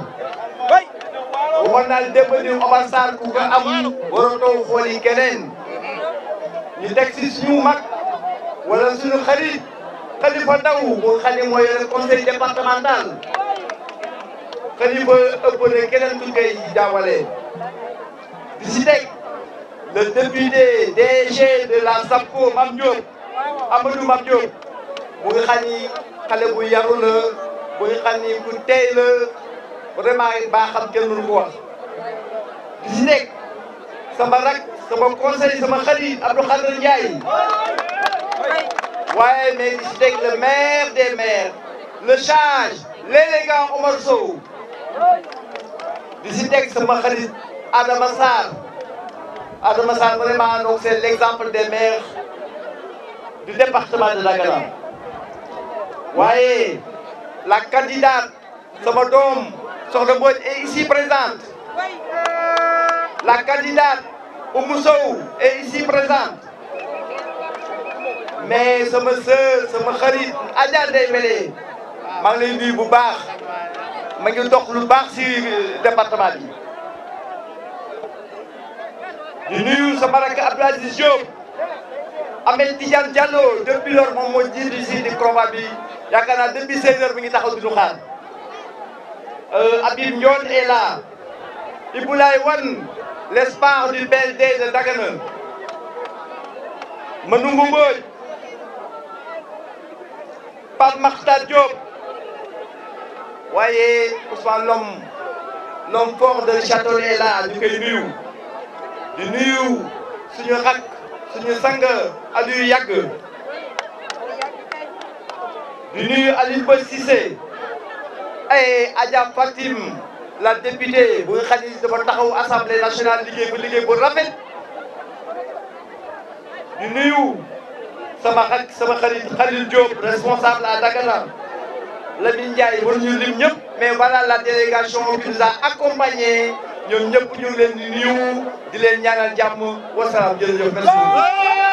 waxoon naa démb ni Omar Sarr ku ko am waratoo xooli keneen ñu teg si suñu mag wala suñu xarit Khalifa Ndaw bu xam ne mooy le conseil départemental Khalifa ëpp na keneen ku koy jaawale di si teg le député DG de la SAPCO Mame Diop Amadou Mame Diop bu nga xam ni xale bu yaru la bu nga xam ni ku tey la vraiment baa xam kenn mënu ko wax di si teg sama rak sama conseil sama xarit Abdou Khadre Ndiaye waaye mais di si teg le maire des maires le sage l'élégant Omar Sow di si teg sama xarit Adama Sarr vraiment donc c'est l'exemple des maires du département de Dagana waaye la candidate sama doom Soxna Mbodj est ici présente la candidate Oumou Sow est ici présente mais sama sœur sama xarit Adja Ndeye Mélé maa ngi lay nuyu bu baax ma ngi dox lu baax ci département bi di nuyu sama rakk Abdou Aziz Diop Ahmed Tidiane Diallo depuis lors moom moo jiitu ci di combat bi yaakaar naa depuis 16h mi ngi taxaw di ñu xaar Habib Ndione est là Iboulaye Wane l'espoir du BLD de Dagana Manoumou Mbodj Pape Makhtar Diop waaye Ousmane l'homme fort de Château est là ñu koy nuyu di nuyu suñu xak suñu sang Aliou Yàgg di nuyu Aliou Ba Cissé ay Adja Fatim la députée bu nga xam ni dafa taxaw assemblée nationale liggéey bu rafet di nuyu sama xarit Khalil Diop responsable à Dagana Lamine Ndiaye war ñu lim ñëpp mais voilà la délégation qui nous a accompagnés ñoom ñëpp ñu ngi leen di nuyu di leen ñaanal jàmm wasalaam jërëjëf merci